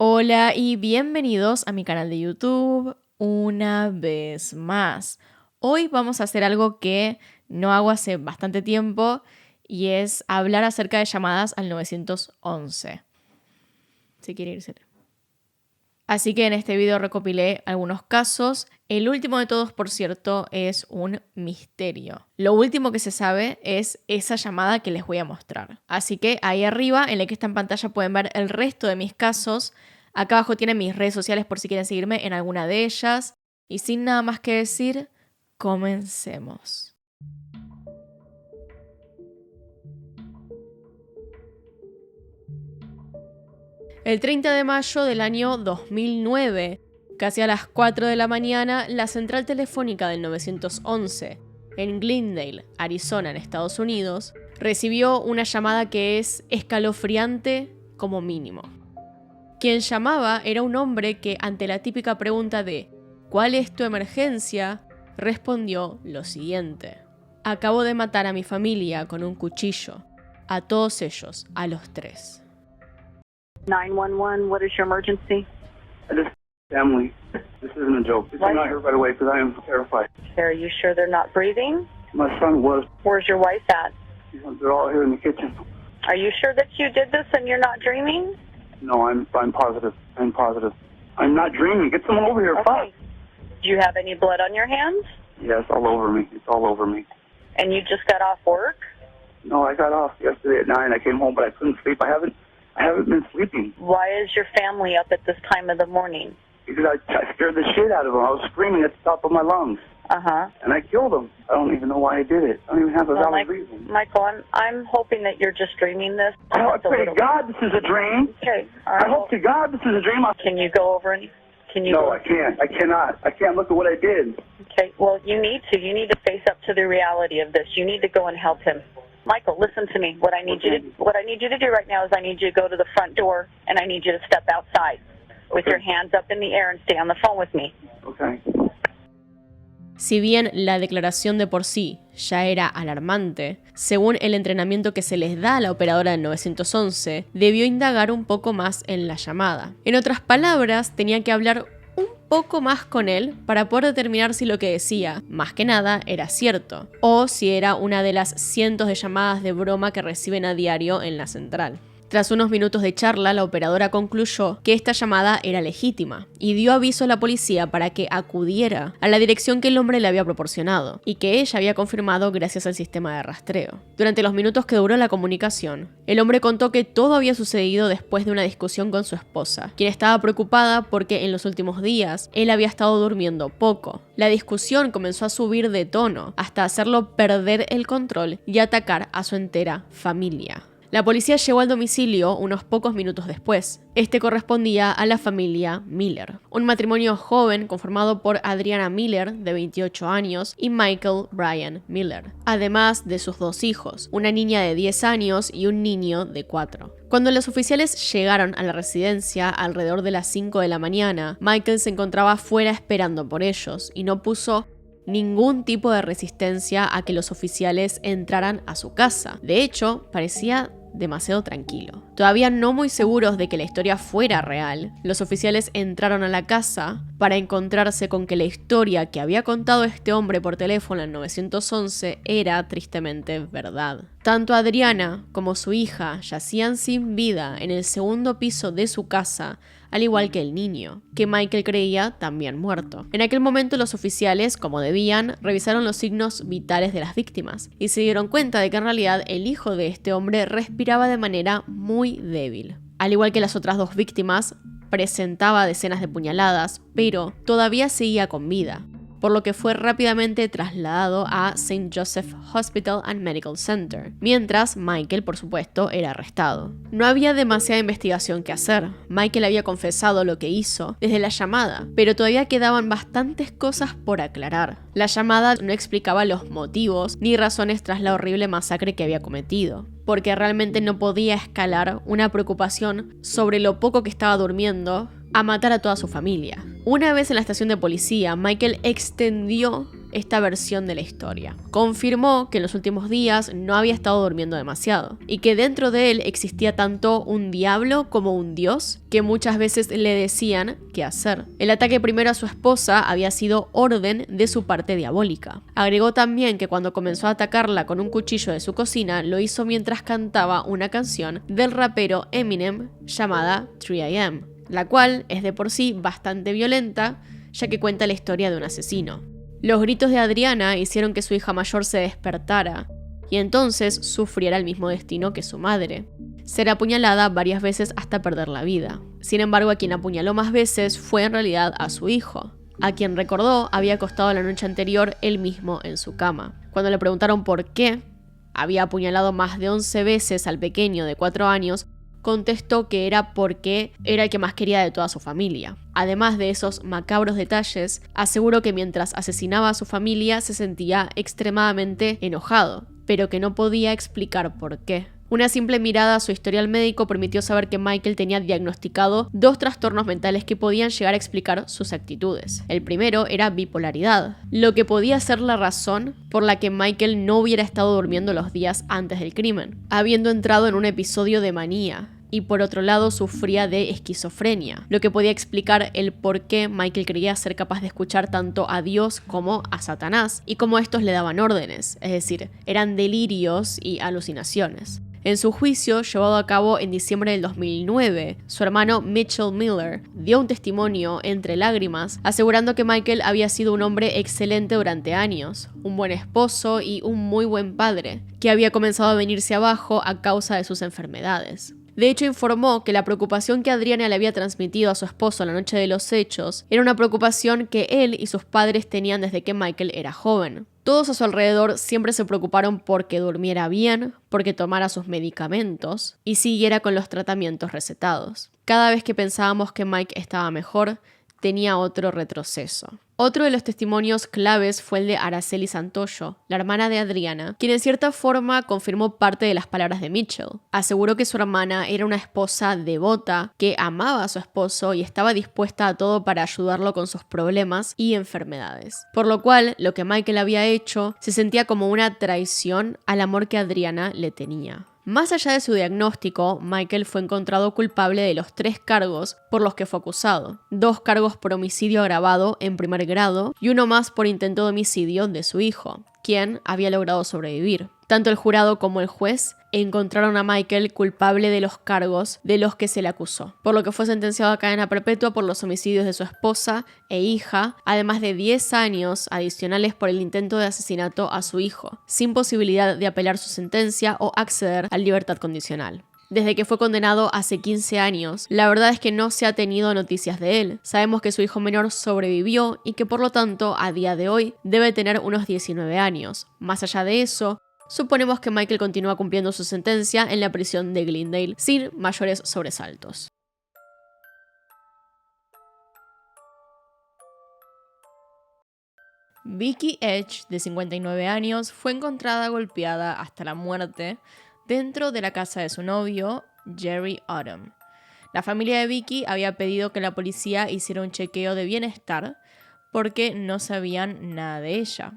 Hola y bienvenidos a mi canal de YouTube una vez más. Hoy vamos a hacer algo que no hago hace bastante tiempo y es hablar acerca de llamadas al 911. Si quiere irse. Así que en este video recopilé algunos casos. El último de todos, por cierto, es un misterio. Lo último que se sabe es esa llamada que les voy a mostrar. Así que ahí arriba, en la que está en pantalla, pueden ver el resto de mis casos. Acá abajo tienen mis redes sociales por si quieren seguirme en alguna de ellas. Y sin nada más que decir, comencemos. El 30 de mayo del año 2009, casi a las 4 de la mañana, la central telefónica del 911 en Glendale, Arizona, en Estados Unidos, recibió una llamada que es escalofriante como mínimo. Quien llamaba era un hombre que, ante la típica pregunta de ¿cuál es tu emergencia?, respondió lo siguiente: acabo de matar a mi familia con un cuchillo, a todos ellos, a los tres. 911, what is your emergency? This family. This isn't a joke. Please come out here right away because I am terrified. Are you sure they're not breathing? My son was. Where's your wife at? They're all here in the kitchen. Are you sure that you did this and you're not dreaming? No, I'm positive. I'm positive. I'm not dreaming. Get someone over here. Okay. Do you have any blood on your hands? Yeah, it's all over me. It's all over me. And you just got off work? No, I got off yesterday at 9. I came home, but I couldn't sleep. I haven't been sleeping. Why is your family up at this time of the morning? Because I scared the shit out of them. I was screaming at the top of my lungs. Uh-huh. And I killed them. I don't even know why I did it. I don't even have a valid reason. Michael, I'm hoping that you're just dreaming this. I pray to God this is a dream. Okay. All right. I hope to God this is a dream. Can you go over and No, I can't. I cannot. I can't look at what I did. Okay. Well, you need to. You need to face up to the reality of this. You need to go and help him. Michael, listen to me. What I need you to do right now is I need you to go to the front door and I need you to step outside with your hands up in the air and stay on the phone with me. Okay. Si bien la declaración de por sí ya era alarmante, según el entrenamiento que se les da a la operadora del 911, debió indagar un poco más en la llamada. En otras palabras, tenía que hablar un poco más con él para poder determinar si lo que decía, más que nada, era cierto, o si era una de las cientos de llamadas de broma que reciben a diario en la central. Tras unos minutos de charla, la operadora concluyó que esta llamada era legítima y dio aviso a la policía para que acudiera a la dirección que el hombre le había proporcionado y que ella había confirmado gracias al sistema de rastreo. Durante los minutos que duró la comunicación, el hombre contó que todo había sucedido después de una discusión con su esposa, quien estaba preocupada porque en los últimos días él había estado durmiendo poco. La discusión comenzó a subir de tono hasta hacerlo perder el control y atacar a su entera familia. La policía llegó al domicilio unos pocos minutos después. Este correspondía a la familia Miller, un matrimonio joven conformado por Adriana Miller, de 28 años, y Michael Brian Miller, además de sus dos hijos, una niña de 10 años y un niño de 4. Cuando los oficiales llegaron a la residencia alrededor de las 5 de la mañana, Michael se encontraba fuera esperando por ellos y no puso ningún tipo de resistencia a que los oficiales entraran a su casa. De hecho, parecía demasiado tranquilo. Todavía no muy seguros de que la historia fuera real, los oficiales entraron a la casa para encontrarse con que la historia que había contado este hombre por teléfono en 911 era tristemente verdad. Tanto Adriana como su hija yacían sin vida en el segundo piso de su casa, al igual que el niño, que Michael creía también muerto. En aquel momento los oficiales, como debían, revisaron los signos vitales de las víctimas y se dieron cuenta de que en realidad el hijo de este hombre respiraba de manera muy débil. Al igual que las otras dos víctimas, presentaba decenas de puñaladas, pero todavía seguía con vida, por lo que fue rápidamente trasladado a St. Joseph Hospital and Medical Center, mientras Michael, por supuesto, era arrestado. No había demasiada investigación que hacer. Michael había confesado lo que hizo desde la llamada, pero todavía quedaban bastantes cosas por aclarar. La llamada no explicaba los motivos ni razones tras la horrible masacre que había cometido, porque realmente no podía escalar una preocupación sobre lo poco que estaba durmiendo a matar a toda su familia. Una vez en la estación de policía, Michael extendió esta versión de la historia. Confirmó que en los últimos días no había estado durmiendo demasiado y que dentro de él existía tanto un diablo como un dios que muchas veces le decían qué hacer. El ataque primero a su esposa había sido orden de su parte diabólica. Agregó también que cuando comenzó a atacarla con un cuchillo de su cocina, lo hizo mientras cantaba una canción del rapero Eminem llamada 3am, la cual es de por sí bastante violenta, ya que cuenta la historia de un asesino. Los gritos de Adriana hicieron que su hija mayor se despertara y entonces sufriera el mismo destino que su madre: ser apuñalada varias veces hasta perder la vida. Sin embargo, a quien apuñaló más veces fue en realidad a su hijo, a quien recordó había acostado la noche anterior él mismo en su cama. Cuando le preguntaron por qué había apuñalado más de 11 veces al pequeño de 4 años, contestó que era porque era el que más quería de toda su familia. Además de esos macabros detalles, aseguró que mientras asesinaba a su familia se sentía extremadamente enojado, pero que no podía explicar por qué. Una simple mirada a su historial médico permitió saber que Michael tenía diagnosticado 2 trastornos mentales que podían llegar a explicar sus actitudes. El primero era bipolaridad, lo que podía ser la razón por la que Michael no hubiera estado durmiendo los días antes del crimen, habiendo entrado en un episodio de manía. Y por otro lado sufría de esquizofrenia, lo que podía explicar el por qué Michael creía ser capaz de escuchar tanto a Dios como a Satanás y cómo estos le daban órdenes, es decir, eran delirios y alucinaciones. En su juicio, llevado a cabo en diciembre del 2009, su hermano Mitchell Miller dio un testimonio entre lágrimas, asegurando que Michael había sido un hombre excelente durante años, un buen esposo y un muy buen padre, que había comenzado a venirse abajo a causa de sus enfermedades. De hecho, informó que la preocupación que Adriana le había transmitido a su esposo la noche de los hechos era una preocupación que él y sus padres tenían desde que Michael era joven. Todos a su alrededor siempre se preocuparon porque durmiera bien, porque tomara sus medicamentos y siguiera con los tratamientos recetados. Cada vez que pensábamos que Mike estaba mejor, tenía otro retroceso. Otro de los testimonios claves fue el de Araceli Santoyo, la hermana de Adriana, quien en cierta forma confirmó parte de las palabras de Mitchell. Aseguró que su hermana era una esposa devota, que amaba a su esposo y estaba dispuesta a todo para ayudarlo con sus problemas y enfermedades. Por lo cual, lo que Michael había hecho se sentía como una traición al amor que Adriana le tenía. Más allá de su diagnóstico, Michael fue encontrado culpable de los 3 cargos por los que fue acusado: 2 cargos por homicidio agravado en primer grado y uno más por intento de homicidio de su hijo, quien había logrado sobrevivir. Tanto el jurado como el juez encontraron a Michael culpable de los cargos de los que se le acusó, por lo que fue sentenciado a cadena perpetua por los homicidios de su esposa e hija, además de 10 años adicionales por el intento de asesinato a su hijo, sin posibilidad de apelar su sentencia o acceder a libertad condicional. Desde que fue condenado hace 15 años, la verdad es que no se ha tenido noticias de él. Sabemos que su hijo menor sobrevivió y que por lo tanto, a día de hoy, debe tener unos 19 años. Más allá de eso, suponemos que Michael continúa cumpliendo su sentencia en la prisión de Glendale sin mayores sobresaltos. Vicky Edge, de 59 años, fue encontrada golpeada hasta la muerte dentro de la casa de su novio, Jerry Odom. La familia de Vicky había pedido que la policía hiciera un chequeo de bienestar porque no sabían nada de ella.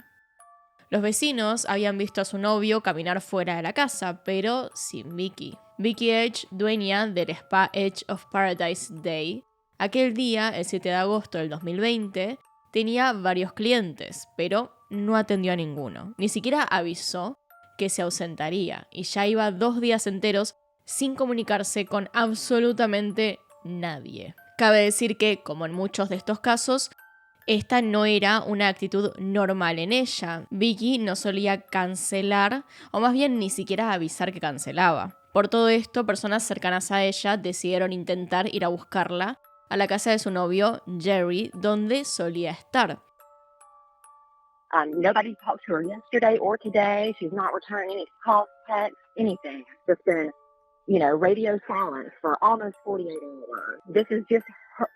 Los vecinos habían visto a su novio caminar fuera de la casa, pero sin Vicky. Vicky Edge, dueña del spa Edge of Paradise Day, aquel día, el 7 de agosto del 2020, tenía varios clientes, pero no atendió a ninguno. Ni siquiera avisó que se ausentaría y ya iba 2 días enteros sin comunicarse con absolutamente nadie. Cabe decir que, como en muchos de estos casos, esta no era una actitud normal en ella. Vicky no solía cancelar, o más bien ni siquiera avisar que cancelaba. Por todo esto, personas cercanas a ella decidieron intentar ir a buscarla a la casa de su novio, Jerry, donde solía estar. Nobody talked to her yesterday or today. She's not returning any calls, texts, anything. It's just been, radio silence for almost 48 hours. This is just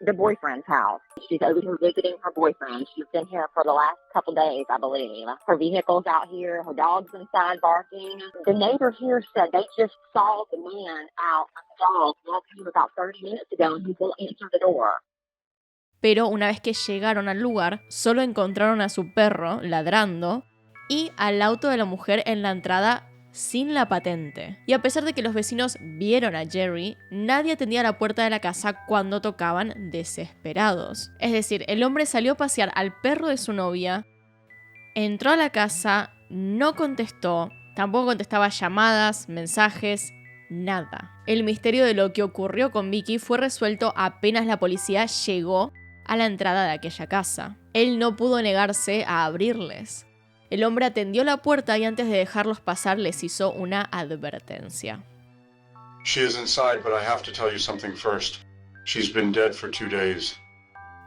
the boyfriend's house. She's over here visiting her boyfriend. She's been here for the last couple days, I believe. Her vehicle's out here. Her dog's inside barking. The neighbor here said they just saw the man out with the dog walking about 30 minutes ago and he won't answer the door. pero una vez que llegaron al lugar, solo encontraron a su perro ladrando y al auto de la mujer en la entrada sin la patente. Y a pesar de que los vecinos vieron a Jerry, nadie atendía la puerta de la casa cuando tocaban desesperados. Es decir, el hombre salió a pasear al perro de su novia, entró a la casa, no contestó, tampoco contestaba llamadas, mensajes, nada. El misterio de lo que ocurrió con Vicky fue resuelto apenas la policía llegó a la entrada de aquella casa. Él no pudo negarse a abrirles. El hombre atendió la puerta y antes de dejarlos pasar les hizo una advertencia. She is inside, but I have to tell you something first. She's been dead for 2 days.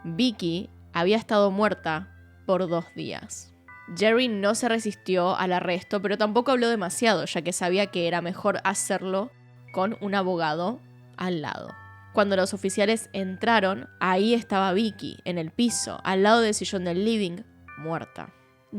Vicky había estado muerta por 2 días. Jerry no se resistió al arresto, pero tampoco habló demasiado, ya que sabía que era mejor hacerlo con un abogado al lado. Cuando los oficiales entraron, ahí estaba Vicky, en el piso, al lado del sillón del living, muerta.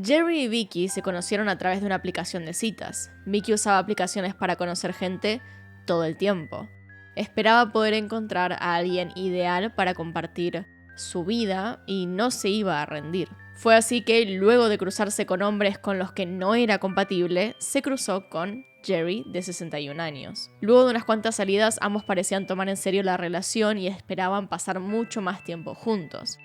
Jerry y Vicky se conocieron a través de una aplicación de citas. Vicky usaba aplicaciones para conocer gente todo el tiempo. Esperaba poder encontrar a alguien ideal para compartir su vida y no se iba a rendir. Fue así que, luego de cruzarse con hombres con los que no era compatible, se cruzó con Jerry, de 61 años. Luego de unas cuantas salidas, ambos parecían tomar en serio la relación y esperaban pasar mucho más tiempo juntos.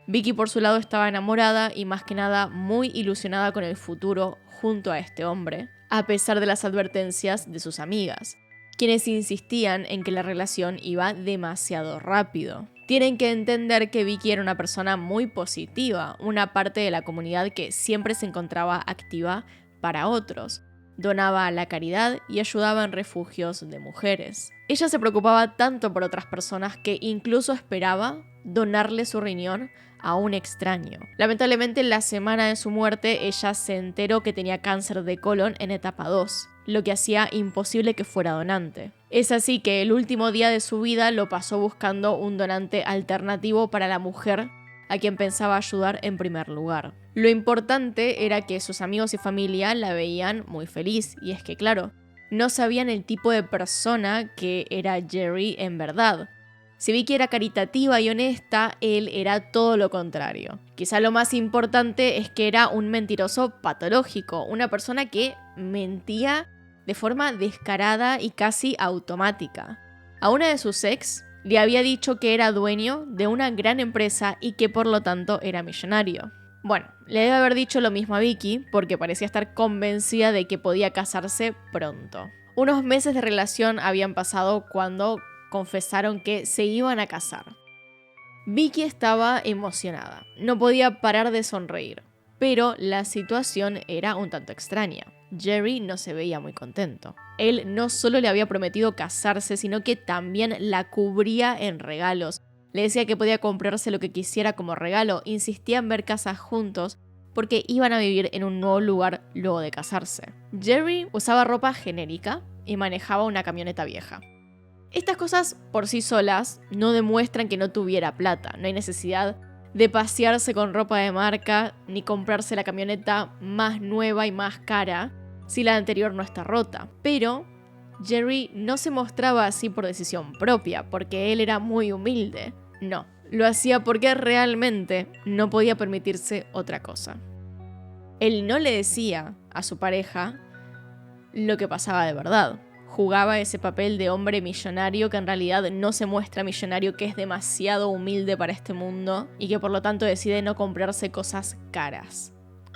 Vicky por su lado estaba enamorada y más que nada muy ilusionada con el futuro junto a este hombre, a pesar de las advertencias de sus amigas, quienes insistían en que la relación iba demasiado rápido. Tienen que entender que Vicky era una persona muy positiva, una parte de la comunidad que siempre se encontraba activa para otros. Donaba a la caridad y ayudaba en refugios de mujeres. Ella se preocupaba tanto por otras personas que incluso esperaba donarle su riñón a un extraño. Lamentablemente, la semana de su muerte, ella se enteró que tenía cáncer de colon en etapa 2, lo que hacía imposible que fuera donante. Es así que el último día de su vida lo pasó buscando un donante alternativo para la mujer a quien pensaba ayudar en primer lugar. Lo importante era que sus amigos y familia la veían muy feliz, y es que claro, no sabían el tipo de persona que era Jerry en verdad. Si Vicky era caritativa y honesta, él era todo lo contrario. Quizá lo más importante es que era un mentiroso patológico, una persona que mentía de forma descarada y casi automática. A una de sus ex le había dicho que era dueño de una gran empresa y que por lo tanto era millonario. Bueno, le debe haber dicho lo mismo a Vicky porque parecía estar convencida de que podía casarse pronto. Unos meses de relación habían pasado cuando confesaron que se iban a casar. Vicky estaba emocionada, no podía parar de sonreír, pero la situación era un tanto extraña. Jerry no se veía muy contento. Él no solo le había prometido casarse, sino que también la cubría en regalos. Le decía que podía comprarse lo que quisiera como regalo, insistía en ver casas juntos porque iban a vivir en un nuevo lugar luego de casarse. Jerry usaba ropa genérica y manejaba una camioneta vieja. Estas cosas por sí solas no demuestran que no tuviera plata. No hay necesidad de pasearse con ropa de marca ni comprarse la camioneta más nueva y más cara si la anterior no está rota. Pero Jerry no se mostraba así por decisión propia, porque él era muy humilde. No, lo hacía porque realmente no podía permitirse otra cosa. Él no le decía a su pareja lo que pasaba de verdad. Jugaba ese papel de hombre millonario que en realidad no se muestra millonario, que es demasiado humilde para este mundo y que por lo tanto decide no comprarse cosas caras,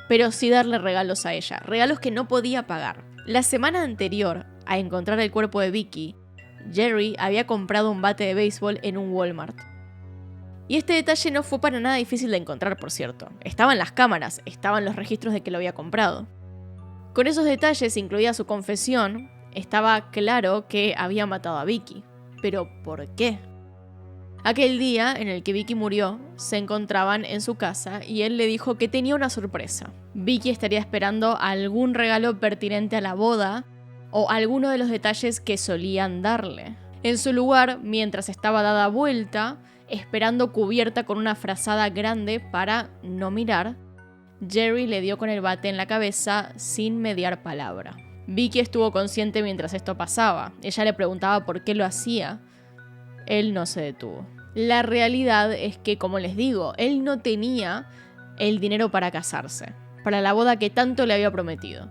pero sí darle regalos a ella, regalos que no podía pagar. La semana anterior a encontrar el cuerpo de Vicky, Jerry había comprado un bate de béisbol en un Walmart. Y este detalle no fue para nada difícil de encontrar, por cierto. Estaban las cámaras, estaban los registros de que lo había comprado. Con esos detalles, incluida su confesión, estaba claro que había matado a Vicky. ¿Pero por qué? Aquel día en el que Vicky murió, se encontraban en su casa y él le dijo que tenía una sorpresa. Vicky estaría esperando algún regalo pertinente a la boda o alguno de los detalles que solían darle. En su lugar, mientras estaba dada vuelta, esperando cubierta con una frazada grande para no mirar, Jerry le dio con el bate en la cabeza sin mediar palabra. Vicky estuvo consciente mientras esto pasaba. Ella le preguntaba por qué lo hacía. Él no se detuvo. La realidad es que, como les digo, él no tenía el dinero para casarse, para la boda que tanto le había prometido,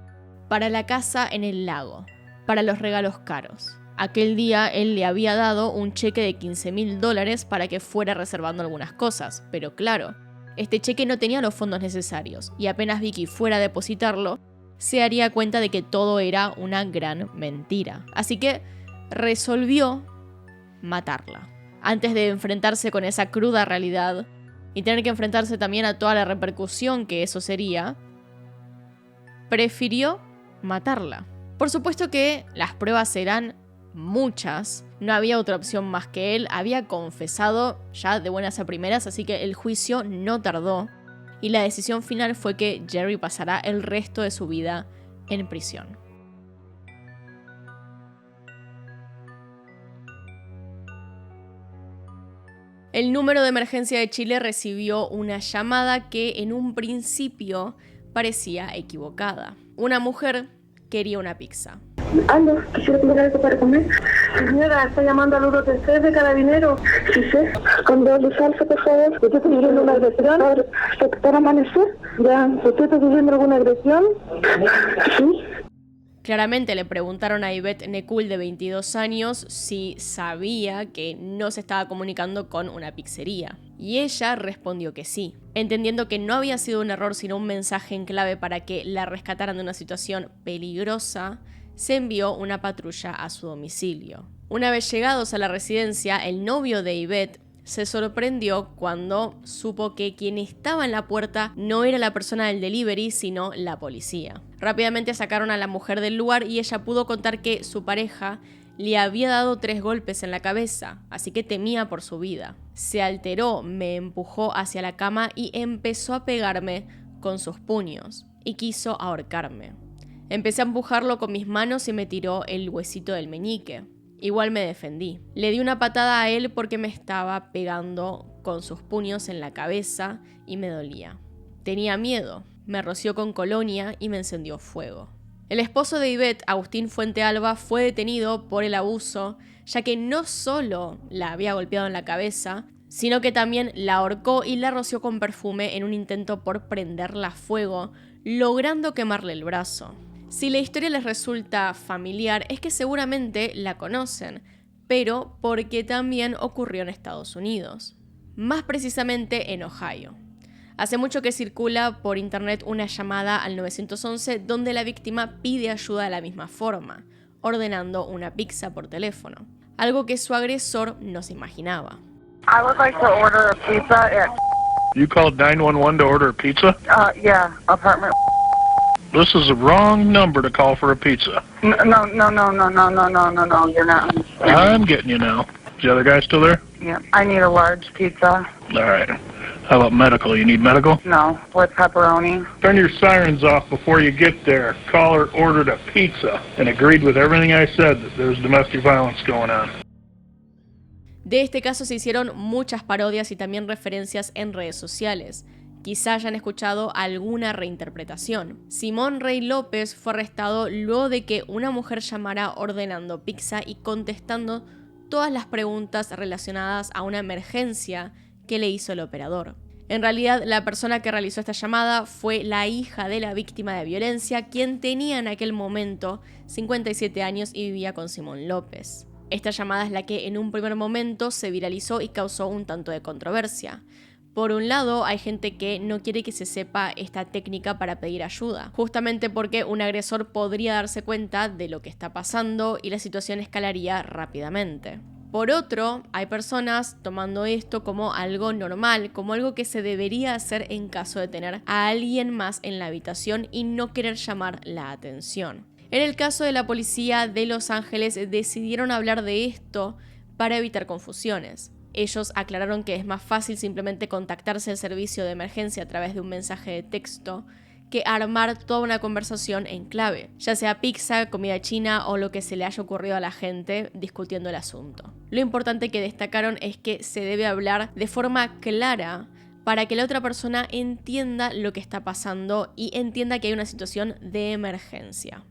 para la casa en el lago, para los regalos caros. Aquel día él le había dado un cheque de $15,000 para que fuera reservando algunas cosas, pero claro, este cheque no tenía los fondos necesarios y apenas Vicky fuera a depositarlo, se daría cuenta de que todo era una gran mentira. Así que resolvió matarla. Antes de enfrentarse con esa cruda realidad y tener que enfrentarse también a toda la repercusión que eso sería, prefirió matarla. Por supuesto que las pruebas eran muchas, no había otra opción más que él, había confesado ya de buenas a primeras, así que el juicio no tardó y la decisión final fue que Jerry pasará el resto de su vida en prisión. El número de emergencia de Chile recibió una llamada que en un principio parecía equivocada. Una mujer quería una pizza. Aló, quisiera comer algo para comer. Señora, está llamando al 133 de Carabineros. Sí, sí. Con doble salsa, por favor. ¿Usted está sufriendo una agresión? ¿Para amanecer? Ya. ¿Usted está sufriendo alguna agresión? Sí. Claramente le preguntaron a Ivette Necul, de 22 años, si sabía que no se estaba comunicando con una pizzería. Y ella respondió que sí, entendiendo que no había sido un error sino un mensaje en clave para que la rescataran de una situación peligrosa. Se envió una patrulla a su domicilio. Una vez llegados a la residencia, el novio de Ivette se sorprendió cuando supo que quien estaba en la puerta no era la persona del delivery, sino la policía. Rápidamente sacaron a la mujer del lugar y ella pudo contar que su pareja le había dado 3 golpes en la cabeza, así que temía por su vida. Se alteró, me empujó hacia la cama y empezó a pegarme con sus puños y quiso ahorcarme. Empecé a empujarlo con mis manos y me tiró el huesito del meñique. Igual me defendí. Le di una patada a él porque me estaba pegando con sus puños en la cabeza y me dolía. Tenía miedo. Me roció con colonia y me encendió fuego. El esposo de Ivette, Agustín Fuente Alba, fue detenido por el abuso, ya que no solo la había golpeado en la cabeza, sino que también la ahorcó y la roció con perfume en un intento por prenderla a fuego, logrando quemarle el brazo. Si la historia les resulta familiar, es que seguramente la conocen, pero porque también ocurrió en Estados Unidos, más precisamente en Ohio. Hace mucho que circula por internet una llamada al 911 donde la víctima pide ayuda de la misma forma, ordenando una pizza por teléfono, algo que su agresor no se imaginaba. I would like to order a pizza at... You called 911 to order a pizza? Yeah, apartment... This is the wrong number to call for a pizza. No, you're not. I'm getting you now. Is the other guy still there? Yeah, I need a large pizza. All right. How about medical? You need medical? No, with pepperoni. Turn your sirens off before you get there. Caller ordered a pizza and agreed with everything I said that there's domestic violence going on. De este caso se hicieron muchas parodias y también referencias en redes sociales. Quizá hayan escuchado alguna reinterpretación. Simón Rey López fue arrestado luego de que una mujer llamara ordenando pizza y contestando todas las preguntas relacionadas a una emergencia que le hizo el operador. En realidad, la persona que realizó esta llamada fue la hija de la víctima de violencia, quien tenía en aquel momento 57 años y vivía con Simón López. Esta llamada es la que en un primer momento se viralizó y causó un tanto de controversia. Por un lado, hay gente que no quiere que se sepa esta técnica para pedir ayuda, justamente porque un agresor podría darse cuenta de lo que está pasando y la situación escalaría rápidamente. Por otro, hay personas tomando esto como algo normal, como algo que se debería hacer en caso de tener a alguien más en la habitación y no querer llamar la atención. En el caso de la policía de Los Ángeles, decidieron hablar de esto para evitar confusiones. Ellos aclararon que es más fácil simplemente contactarse al servicio de emergencia a través de un mensaje de texto que armar toda una conversación en clave, ya sea pizza, comida china o lo que se le haya ocurrido a la gente discutiendo el asunto. Lo importante que destacaron es que se debe hablar de forma clara para que la otra persona entienda lo que está pasando y entienda que hay una situación de emergencia.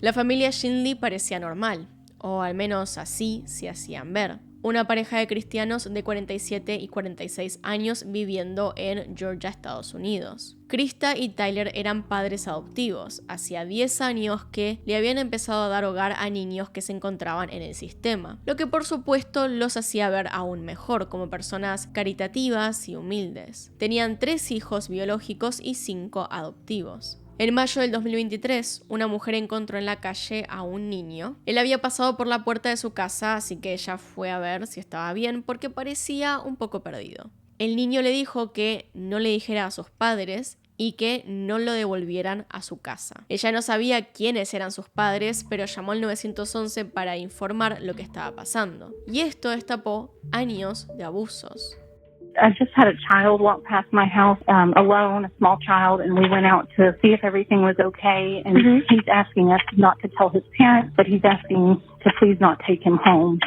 La familia Shinley parecía normal, o al menos así se hacían ver. Una pareja de cristianos de 47 y 46 años viviendo en Georgia, Estados Unidos. Krista y Tyler eran padres adoptivos. Hacía 10 años que le habían empezado a dar hogar a niños que se encontraban en el sistema, lo que por supuesto los hacía ver aún mejor como personas caritativas y humildes. Tenían 3 hijos biológicos y 5 adoptivos. En mayo del 2023, una mujer encontró en la calle a un niño. Él había pasado por la puerta de su casa, así que ella fue a ver si estaba bien porque parecía un poco perdido. El niño le dijo que no le dijera a sus padres y que no lo devolvieran a su casa. Ella no sabía quiénes eran sus padres, pero llamó al 911 para informar lo que estaba pasando. Y esto destapó años de abusos. I just had a child walk past my house alone, a small child, and we went out to see if everything was okay. And he's asking us not to tell his parents, but he's asking to please not take him home.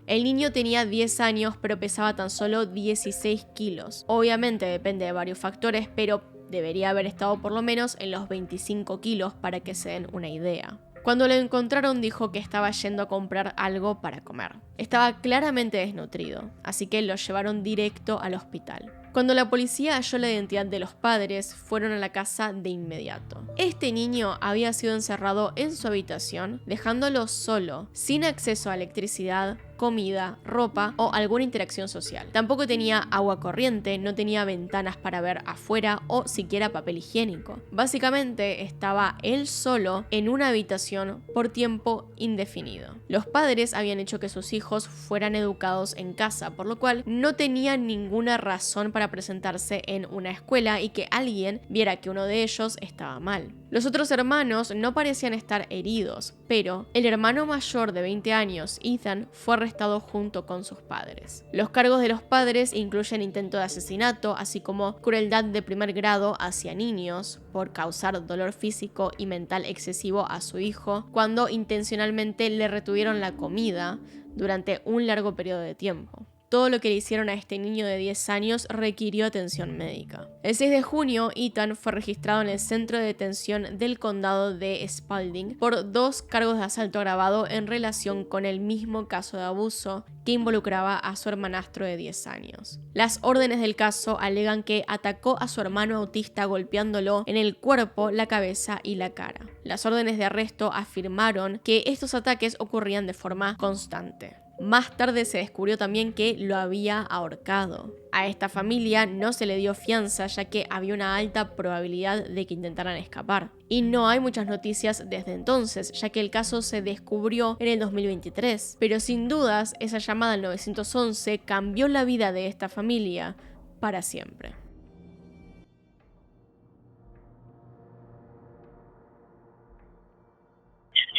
El niño tenía 10 años, pero pesaba tan solo 16 kilos. Obviamente depende de varios factores, pero debería haber estado por lo menos en los 25 kilos para que se den una idea. Cuando lo encontraron dijo que estaba yendo a comprar algo para comer. Estaba claramente desnutrido, así que lo llevaron directo al hospital. Cuando la policía halló la identidad de los padres, fueron a la casa de inmediato. Este niño había sido encerrado en su habitación, dejándolo solo, sin acceso a electricidad, comida, ropa o alguna interacción social. Tampoco tenía agua corriente, no tenía ventanas para ver afuera o siquiera papel higiénico. Básicamente estaba él solo en una habitación por tiempo indefinido. Los padres habían hecho que sus hijos fueran educados en casa, por lo cual no tenían ninguna razón para presentarse en una escuela y que alguien viera que uno de ellos estaba mal. Los otros hermanos no parecían estar heridos, pero el hermano mayor de 20 años, Ethan, fue arrestado junto con sus padres. Los cargos de los padres incluyen intento de asesinato, así como crueldad de primer grado hacia niños por causar dolor físico y mental excesivo a su hijo, cuando intencionalmente le retuvieron la comida durante un largo periodo de tiempo. Todo lo que le hicieron a este niño de 10 años requirió atención médica. El 6 de junio, Ethan fue registrado en el centro de detención del condado de Spalding por 2 cargos de asalto agravado en relación con el mismo caso de abuso que involucraba a su hermanastro de 10 años. Las órdenes del caso alegan que atacó a su hermano autista golpeándolo en el cuerpo, la cabeza y la cara. Las órdenes de arresto afirmaron que estos ataques ocurrían de forma constante. Más tarde se descubrió también que lo había ahorcado. A esta familia no se le dio fianza ya que había una alta probabilidad de que intentaran escapar. Y no hay muchas noticias desde entonces, ya que el caso se descubrió en el 2023. Pero sin dudas, esa llamada al 911 cambió la vida de esta familia para siempre.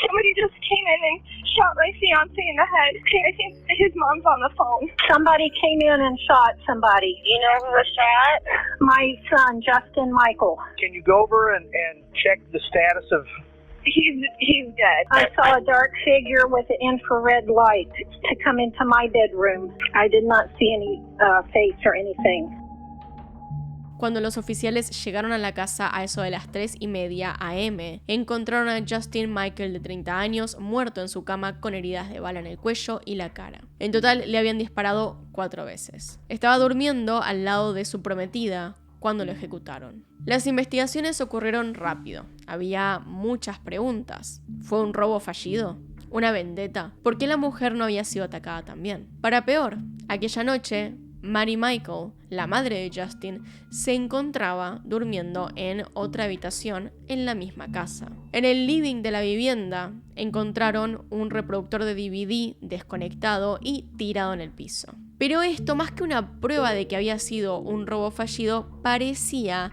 Somebody just came in and shot my fiance in the head. I think his mom's on the phone. Somebody came in and shot somebody. You know who was shot? My son, Justin Michael. Can you go over and check the status of... He's dead. I saw a dark figure with an infrared light to come into my bedroom. I did not see any face or anything. Cuando los oficiales llegaron a la casa a eso de las 3:30 am, encontraron a Justin Michael de 30 años muerto en su cama con heridas de bala en el cuello y la cara. En total le habían disparado 4 veces. Estaba durmiendo al lado de su prometida cuando lo ejecutaron. Las investigaciones ocurrieron rápido. Había muchas preguntas. ¿Fue un robo fallido? ¿Una vendetta? ¿Por qué la mujer no había sido atacada también? Para peor, aquella noche, Mary Michael, la madre de Justin, se encontraba durmiendo en otra habitación en la misma casa. En el living de la vivienda encontraron un reproductor de DVD desconectado y tirado en el piso. Pero esto, más que una prueba de que había sido un robo fallido, parecía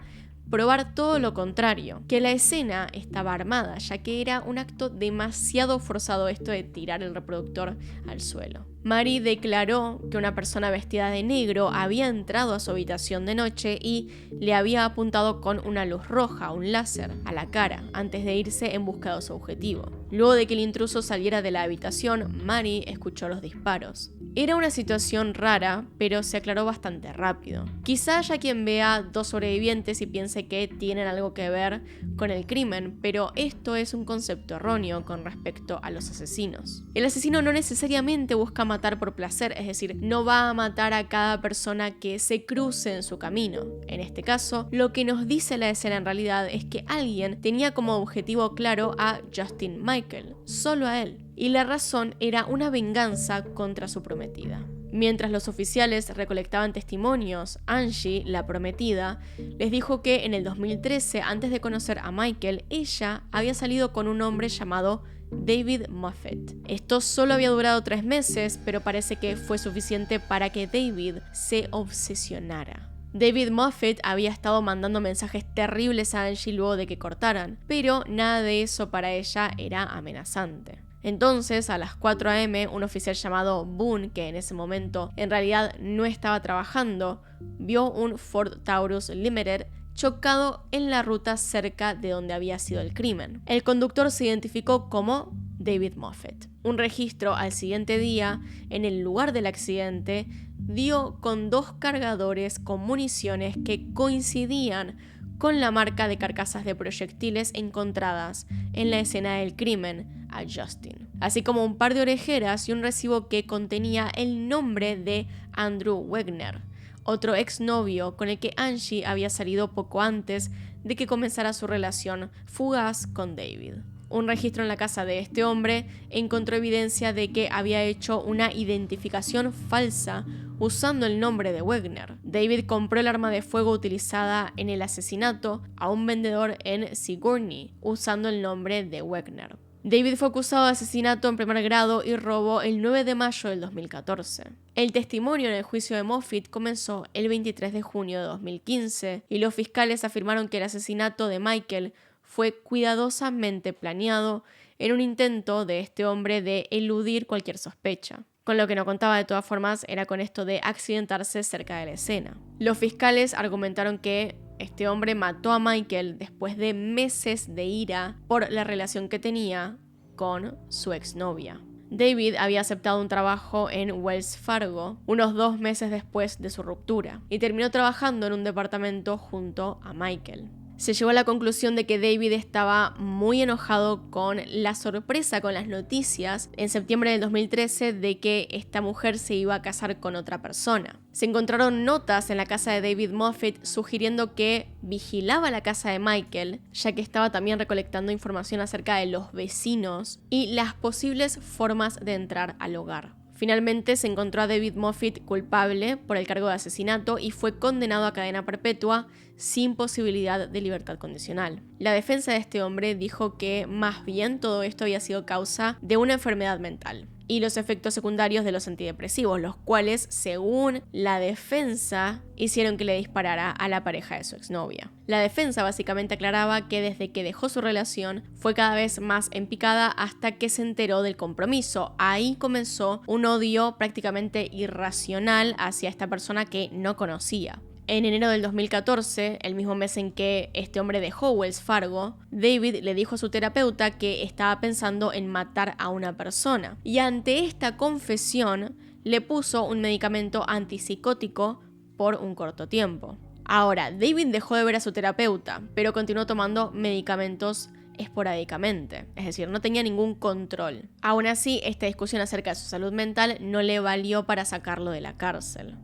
probar todo lo contrario, que la escena estaba armada, ya que era un acto demasiado forzado esto de tirar el reproductor al suelo. Mary declaró que una persona vestida de negro había entrado a su habitación de noche y le había apuntado con una luz roja, un láser, a la cara, antes de irse en busca de su objetivo. Luego de que el intruso saliera de la habitación, Mary escuchó los disparos. Era una situación rara, pero se aclaró bastante rápido. Quizá haya quien vea dos sobrevivientes y piense que tienen algo que ver con el crimen, pero esto es un concepto erróneo con respecto a los asesinos. El asesino no necesariamente busca matar por placer, es decir, no va a matar a cada persona que se cruce en su camino. En este caso, lo que nos dice la escena en realidad es que alguien tenía como objetivo claro a Justin Michael, solo a él. Y la razón era una venganza contra su prometida. Mientras los oficiales recolectaban testimonios, Angie, la prometida, les dijo que en el 2013, antes de conocer a Michael, ella había salido con un hombre llamado David Moffett. Esto solo había durado 3 meses, pero parece que fue suficiente para que David se obsesionara. David Moffett había estado mandando mensajes terribles a Angie luego de que cortaran, pero nada de eso para ella era amenazante. Entonces, a las 4 a.m., un oficial llamado Boone, que en ese momento en realidad no estaba trabajando, vio un Ford Taurus Limited chocado en la ruta cerca de donde había sido el crimen. El conductor se identificó como David Moffett. Un registro al siguiente día, en el lugar del accidente, dio con 2 cargadores con municiones que coincidían con la marca de carcasas de proyectiles encontradas en la escena del crimen a Justin, así como un par de orejeras y un recibo que contenía el nombre de Andrew Wegner, otro exnovio con el que Angie había salido poco antes de que comenzara su relación fugaz con David. Un registro en la casa de este hombre encontró evidencia de que había hecho una identificación falsa usando el nombre de Wegner. David compró el arma de fuego utilizada en el asesinato a un vendedor en Sigourney usando el nombre de Wegner. David fue acusado de asesinato en primer grado y robo el 9 de mayo del 2014. El testimonio en el juicio de Moffett comenzó el 23 de junio de 2015 y los fiscales afirmaron que el asesinato de Michael fue cuidadosamente planeado en un intento de este hombre de eludir cualquier sospecha. Con lo que no contaba de todas formas era con esto de accidentarse cerca de la escena. Los fiscales argumentaron que este hombre mató a Michael después de meses de ira por la relación que tenía con su exnovia. David había aceptado un trabajo en Wells Fargo unos 2 meses después de su ruptura y terminó trabajando en un departamento junto a Michael. Se llegó a la conclusión de que David estaba muy enojado con la sorpresa con las noticias en septiembre del 2013 de que esta mujer se iba a casar con otra persona. Se encontraron notas en la casa de David Moffett sugiriendo que vigilaba la casa de Michael, ya que estaba también recolectando información acerca de los vecinos y las posibles formas de entrar al hogar. Finalmente se encontró a David Moffett culpable por el cargo de asesinato y fue condenado a cadena perpetua sin posibilidad de libertad condicional. La defensa de este hombre dijo que más bien todo esto había sido causa de una enfermedad mental y los efectos secundarios de los antidepresivos, los cuales, según la defensa, hicieron que le disparara a la pareja de su exnovia. La defensa básicamente aclaraba que desde que dejó su relación fue cada vez más en picada hasta que se enteró del compromiso. Ahí comenzó un odio prácticamente irracional hacia esta persona que no conocía. En enero del 2014, el mismo mes en que este hombre dejó Wells Fargo, David le dijo a su terapeuta que estaba pensando en matar a una persona. Y ante esta confesión, le puso un medicamento antipsicótico por un corto tiempo. Ahora, David dejó de ver a su terapeuta, pero continuó tomando medicamentos esporádicamente, es decir, no tenía ningún control. Aún así, esta discusión acerca de su salud mental no le valió para sacarlo de la cárcel.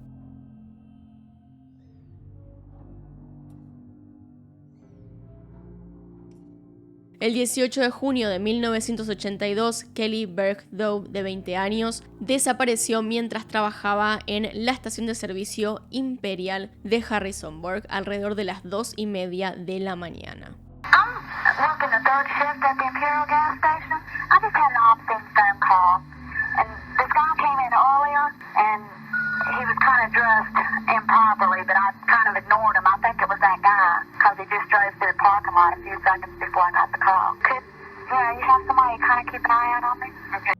El 18 de junio de 1982, Kelly Bergdorf, de 20 años, desapareció mientras trabajaba en la estación de servicio Imperial de Harrisonburg alrededor de las 2:30 de la mañana. Working the third shift at the Imperial gas station. I just had an off-scene phone call, and this guy came in earlier, and he was kind of dressed improperly, but I kind of ignored him. I think it was that guy, because he just drove through the parking lot a few seconds before I got the call. You have somebody kind of keep an eye out on me? Okay.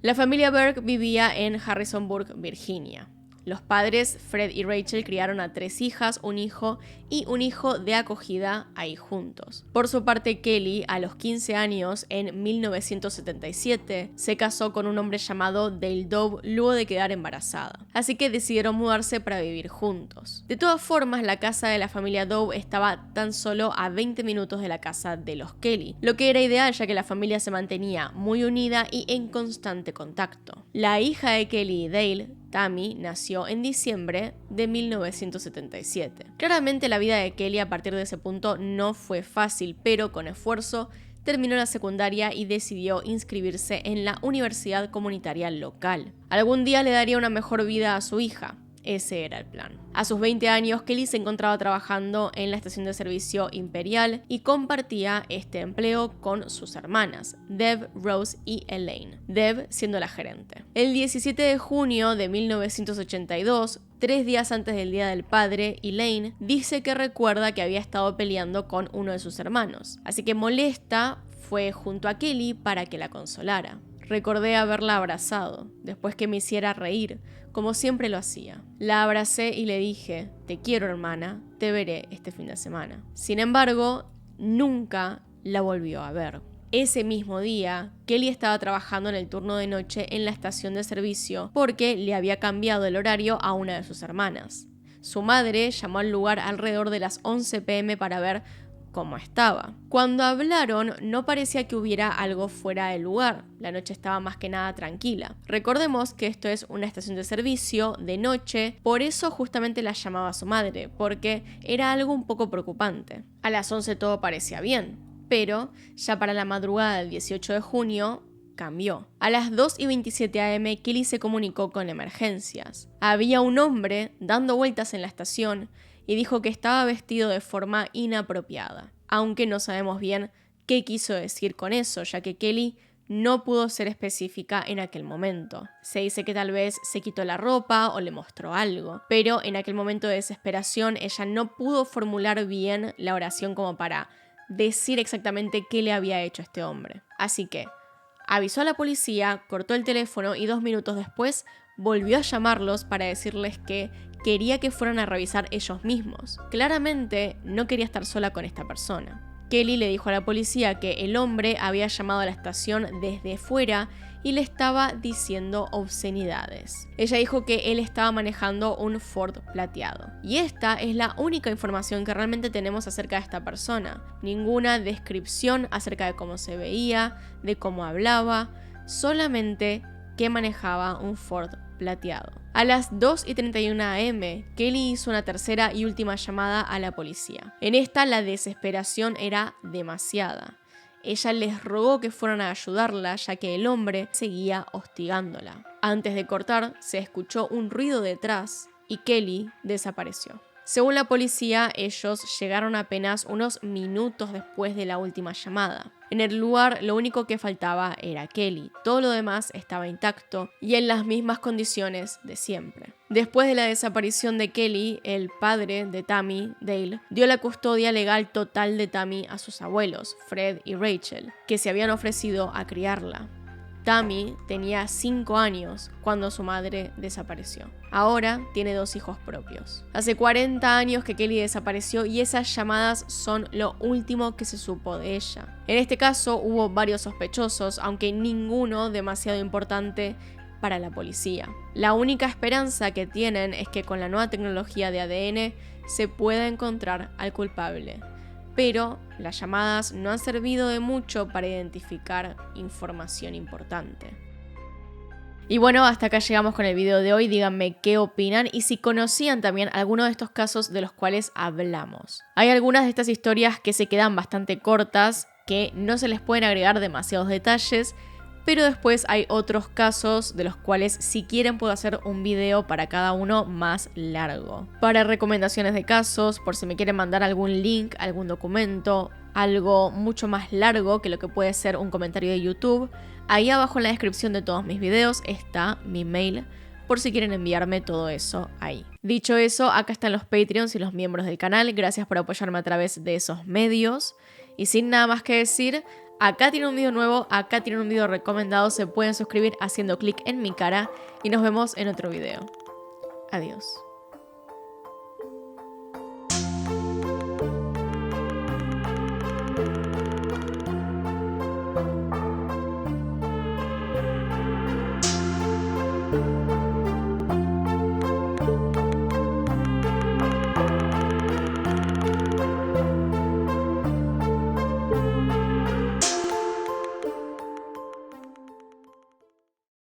La familia Berg vivía en Harrisonburg, Virginia. Los padres, Fred y Rachel, criaron a 3 hijas, un hijo y un hijo de acogida ahí juntos. Por su parte, Kelly, a los 15 años, en 1977, se casó con un hombre llamado Dale Dove luego de quedar embarazada. Así que decidieron mudarse para vivir juntos. De todas formas, la casa de la familia Dove estaba tan solo a 20 minutos de la casa de los Kelly, lo que era ideal ya que la familia se mantenía muy unida y en constante contacto. La hija de Kelly y Dale, Tammy, nació en diciembre de 1977. Claramente la vida de Kelly a partir de ese punto no fue fácil, pero con esfuerzo terminó la secundaria y decidió inscribirse en la universidad comunitaria local. Algún día le daría una mejor vida a su hija. Ese era el plan. A sus 20 años, Kelly se encontraba trabajando en la estación de servicio Imperial y compartía este empleo con sus hermanas, Deb, Rose y Elaine, Deb siendo la gerente. El 17 de junio de 1982, 3 días antes del Día del Padre, Elaine dice que recuerda que había estado peleando con uno de sus hermanos, así que molesta fue junto a Kelly para que la consolara. Recordé haberla abrazado, después que me hiciera reír, como siempre lo hacía. La abracé y le dije, te quiero hermana, te veré este fin de semana. Sin embargo, nunca la volvió a ver. Ese mismo día, Kelly estaba trabajando en el turno de noche en la estación de servicio porque le había cambiado el horario a una de sus hermanas. Su madre llamó al lugar alrededor de las 11 p.m. para ver cómo estaba. Cuando hablaron, no parecía que hubiera algo fuera del lugar. La noche estaba más que nada tranquila. Recordemos que esto es una estación de servicio de noche, por eso justamente la llamaba su madre, porque era algo un poco preocupante. A las 11 todo parecía bien, pero ya para la madrugada del 18 de junio cambió. A las 2:27 a.m. Kelly se comunicó con emergencias. Había un hombre dando vueltas en la estación y dijo que estaba vestido de forma inapropiada, aunque no sabemos bien qué quiso decir con eso, ya que Kelly no pudo ser específica en aquel momento. Se dice que tal vez se quitó la ropa o le mostró algo, pero en aquel momento de desesperación ella no pudo formular bien la oración como para decir exactamente qué le había hecho este hombre. Así que avisó a la policía, cortó el teléfono y 2 minutos después volvió a llamarlos para decirles que quería que fueran a revisar ellos mismos. Claramente no quería estar sola con esta persona. Kelly le dijo a la policía que el hombre había llamado a la estación desde fuera y le estaba diciendo obscenidades. Ella dijo que él estaba manejando un Ford plateado. Y esta es la única información que realmente tenemos acerca de esta persona. Ninguna descripción acerca de cómo se veía, de cómo hablaba, solamente que manejaba un Ford plateado. A las 2:31 a.m., Kelly hizo una tercera y última llamada a la policía. En esta, la desesperación era demasiada. Ella les rogó que fueran a ayudarla, ya que el hombre seguía hostigándola. Antes de cortar, se escuchó un ruido detrás y Kelly desapareció. Según la policía, ellos llegaron apenas unos minutos después de la última llamada. En el lugar, lo único que faltaba era Kelly. Todo lo demás estaba intacto y en las mismas condiciones de siempre. Después de la desaparición de Kelly, el padre de Tammy, Dale, dio la custodia legal total de Tammy a sus abuelos, Fred y Rachel, que se habían ofrecido a criarla. Tammy tenía 5 años cuando su madre desapareció. Ahora tiene 2 hijos propios. Hace 40 años que Kelly desapareció y esas llamadas son lo último que se supo de ella. En este caso hubo varios sospechosos, aunque ninguno demasiado importante para la policía. La única esperanza que tienen es que con la nueva tecnología de ADN se pueda encontrar al culpable. Pero las llamadas no han servido de mucho para identificar información importante. Y bueno, hasta acá llegamos con el video de hoy. Díganme qué opinan y si conocían también alguno de estos casos de los cuales hablamos. Hay algunas de estas historias que se quedan bastante cortas, que no se les pueden agregar demasiados detalles, pero después hay otros casos de los cuales si quieren puedo hacer un video para cada uno más largo. Para recomendaciones de casos, por si me quieren mandar algún link, algún documento, algo mucho más largo que lo que puede ser un comentario de YouTube, ahí abajo en la descripción de todos mis videos está mi mail, por si quieren enviarme todo eso ahí. Dicho eso, acá están los Patreons y los miembros del canal, gracias por apoyarme a través de esos medios. Y sin nada más que decir, Acá tienen un video nuevo, acá tienen un video recomendado. Se pueden suscribir haciendo clic en mi cara y nos vemos en otro video. Adiós.